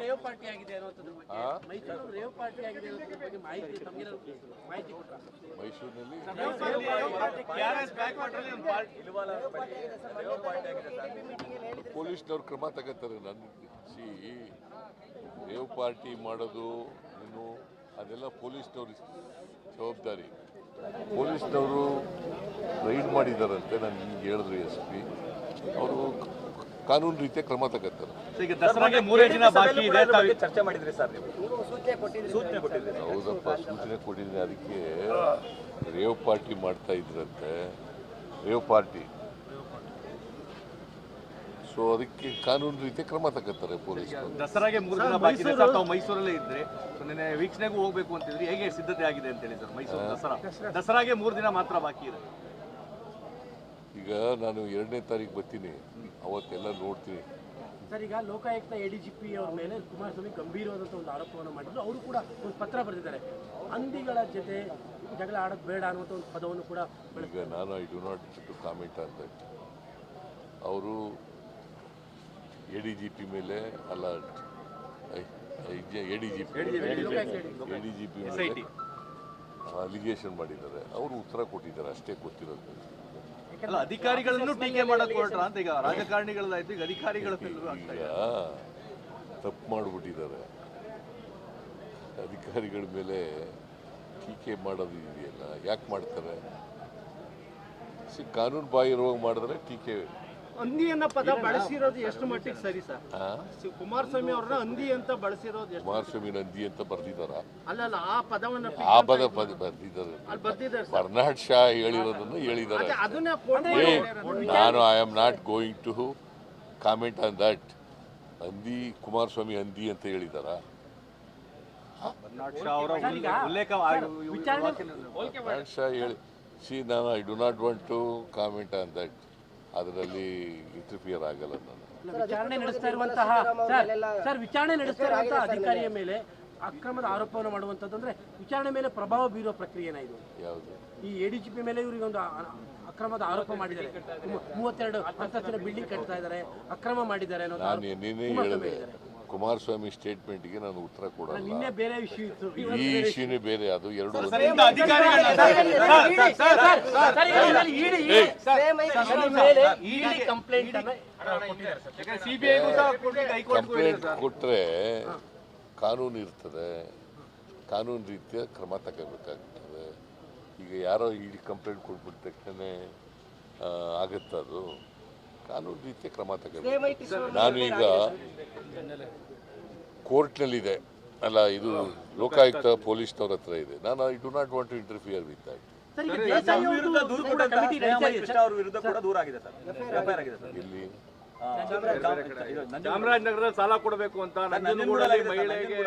Rave party ಆಗಿದೆ ಅನ್ನೋದ್ರ ಬಗ್ಗೆ ಮೈಸೂರು ರೇವ್ ಪಾರ್ಟಿ ಆಗಿದೆ ಅನ್ನೋದ್ರ ಬಗ್ಗೆ ಮಾಹಿತಿ ಮಾಹಿತಿ ಕೊಟ್ಟರು. ಮೈಸೂರಿನಲ್ಲಿ ಪೊಲೀಸ್ನವ್ರು ಕ್ರಮ ತಗೋತಾರೆ. ನನ್ನ ರೇವ್ ಪಾರ್ಟಿ ಮಾಡೋದು ಇನ್ನು ಅದೆಲ್ಲ ಪೊಲೀಸ್ನವ್ರ ಜವಾಬ್ದಾರಿ. ಪೊಲೀಸ್ನವರು ರೈಡ್ ಮಾಡಿದಾರಂತೆ, ನಾನು ಹಿಂಗೆ ಹೇಳಿದ್ರು SP ಅವರು ಕಾನೂನು ರೀತಿಯ ಕ್ರಮ ತಗೋತಾರೆ. ಈಗ ದಸರಾಗೆ 3 ದಿನ ಬಾಕಿ ಇದೆ, ಚರ್ಚೆ ಮಾಡಿದ್ರಿ ಸರ್ ನೀವು? ಸೂಚನೆ ಕೊಟ್ಟಿದ್ರಿ? ಹೌದಪ್ಪ, ಸೂಚನೆ ಕೊಟ್ಟಿದ್ದೀನಿ. ಅದಕ್ಕೆ ರೇವ್ ಪಾರ್ಟಿ ಮಾಡ್ತಾ ಇದ್ರಂತೆ, ರೇವ್ ಪಾರ್ಟಿ. ಸೊ ಅದಕ್ಕೆ ಕಾನೂನು ರೀತಿಯ ಕ್ರಮ ತಗೋತಾರೆ ಪೊಲೀಸರು. ದಸರಾಗೆ 3 ದಿನ ಬಾಕಿ ಇದೆ ಸರ್, ತಾವು ಮೈಸೂರಲ್ಲೇ ಇದ್ರೆ ನಿನ್ನೆ ವೀಕ್ಷಣೆಗೂ ಹೋಗ್ಬೇಕು ಅಂತಿದ್ರಿ, ಹೇಗೆ ಸಿದ್ಧತೆ ಆಗಿದೆ ಅಂತ ಹೇಳಿ ಸರ್? ಮೈಸೂರು ದಸರಾಗೆ 3 ದಿನ ಮಾತ್ರ ಬಾಕಿ ಇದೆ. ಈಗ ನಾನು 2ನೇ ತಾರೀಕು ಬರ್ತೀನಿ, ಅವತ್ತೆಲ್ಲ ನೋಡ್ತೀನಿ ಸರ್. ಈಗ ಲೋಕಾಯುಕ್ತ ADGP ಅವ್ರ ಮೇಲೆ ಕುಮಾರಸ್ವಾಮಿ ಗಂಭೀರವಾದಂಥ ಒಂದು ಆರೋಪವನ್ನು ಮಾಡಿದ್ರು. ಅವರು ಕೂಡ ಒಂದು ಪತ್ರ ಬರೆದಿದ್ದಾರೆ, ಹಂದಿಗಳ ಜೊತೆ ಜಗಳ ಆಡೋದು ಬೇಡ ಅನ್ನುವಂಥ ಒಂದು ಪದವನ್ನು ಕೂಡ. ಈಗ ನಾನು I do not to comment on that. ಅವರು ADGP ಮೇಲೆ ಅಲ್ಲ, ADGP ಮೇಲೆ ಅಲಿಗೇಷನ್ ಮಾಡಿದ್ದಾರೆ. ಅವರು ಉತ್ತರ ಕೊಟ್ಟಿದ್ದಾರೆ, ಅಷ್ಟೇ ಗೊತ್ತಿರೋದು. ಅಲ್ಲ, ಅಧಿಕಾರಿಗಳನ್ನು ಟೀಕೆ ಮಾಡಕ್ ಹೊರಟ್ರ ಅಂತ. ಈಗ ರಾಜಕಾರಣಿಗಳಾಯ್ತು, ಈಗ ಅಧಿಕಾರಿಗಳು ಈಗ ತಪ್ಪು ಮಾಡಿಬಿಟ್ಟಿದ್ದಾರೆ. ಅಧಿಕಾರಿಗಳ ಮೇಲೆ ಟೀಕೆ ಮಾಡೋದು ಇದೆಯಲ್ಲ, ಯಾಕೆ ಮಾಡ್ತಾರೆ? ಕಾನೂನು ಬಾಹಿರವಾಗಿ ಮಾಡಿದ್ರೆ ಟೀಕೆ. ಹಂದಿಯನ್ನ ಪದ ಬಳಸಿರೋದು ಎಷ್ಟು ಮಟ್ಟಿಗೆ ಸರಿ ಸರ್? ಕುಮಾರಸ್ವಾಮಿ ಅವ್ರನ್ನ ಹಂದಿ ಅಂತ ಬಳಸಿರೋದು, ಕುಮಾರಸ್ವಾಮಿ ಹಂದಿ ಅಂತ ಬರ್ದಿದಾರ? ಅಲ್ಲ, ಆ ಪದವನ್ನ ಬರ್ದಿದ್ದಾರೆ. ಬರ್ನಾಡ್ ಶಾ ಹೇಳಿರೋದನ್ನು ಹೇಳಿದ್ದಾರೆ. ನಾನು I am not going to comment on that. ಹಂದಿ, ಕುಮಾರಸ್ವಾಮಿ ಹಂದಿ ಅಂತ ಹೇಳಿದಾರ? ಬರ್ನಾಡ್ ಶಾ ಹೇಳಿ ನಾನು I do not want to comment on that. ಅದರಲ್ಲಿ ಇಂಟರ್ಫಿಯರ್ ಆಗಲ್ಲ. ನಾನು ವಿಚಾರಣೆ ನಡೆಸ್ತಾ ಇರುವಂತಹ ವಿಚಾರಣೆ ನಡೆಸ್ತಾ ಇರುವಂತಹ ಅಧಿಕಾರಿಯ ಮೇಲೆ ಅಕ್ರಮದ ಆರೋಪವನ್ನು ಮಾಡುವಂಥದ್ದು ಅಂದ್ರೆ ವಿಚಾರಣೆ ಮೇಲೆ ಪ್ರಭಾವ ಬೀರುವ ಪ್ರಕ್ರಿಯೆನ ಇದು? ಯಾವುದು? ಈ ADGP ಮೇಲೆ ಇವರಿಗೆ ಒಂದು ಅಕ್ರಮದ ಆರೋಪ ಮಾಡಿದ್ದಾರೆ. 32 ಅಂತಸ್ತಿನ ಬಿಲ್ಡಿಂಗ್ ಕಟ್ತಾ ಇದ್ದಾರೆ, ಅಕ್ರಮ ಮಾಡಿದ್ದಾರೆ ಅನ್ನೋದು. ನಾನು ನಿನ್ನೆ ಹೇಳಿದೆ, ಕುಮಾರಸ್ವಾಮಿ ಸ್ಟೇಟ್ಮೆಂಟ್ಗೆ ನಾನು ಉತ್ತರ ಕೊಡಲ್ಲ. ನಿನ್ನೆ ಬೇರೆ ಇಶ್ಯೂ ಇತ್ತು, ಈ ಇಶ್ಯೂನೇ ಬೇರೆ. ಅದು ಎರಡು ಕಂಪ್ಲೇಂಟ್ ಕೊಟ್ಟರೆ ಕಾನೂನು ಇರ್ತದೆ, ಕಾನೂನು ರೀತಿಯ ಕ್ರಮ ತಗೋಬೇಕಾಗ್ತದೆ. ಈಗ ಯಾರೋ ಕಂಪ್ಲೇಂಟ್ ಕೊಟ್ಬಿಟ್ಟ ತಕ್ಷಣ ಆಗುತ್ತದು. ಕಾನೂನು ರೀತಿಯ ಕ್ರಮ ತಗೋಬೇಕು. ನಾನು ಈಗ ಕೋರ್ಟ್ನಲ್ಲಿದೆ ಅಲ್ಲ, ಇದು ಲೋಕಾಯುಕ್ತ ಪೊಲೀಸ್ನವ್ರ ಹತ್ರ ಇದೆ. ನಾನು I do not want to interfere with that. ಇಲ್ಲಿ ಚಾಮರಾಜನಗರದಲ್ಲಿ ಸಾಲ ಕೊಡಬೇಕು ಅಂತ ನಂಜನಗೂಡಲ್ಲಿ ಮಹಿಳೆಗೆ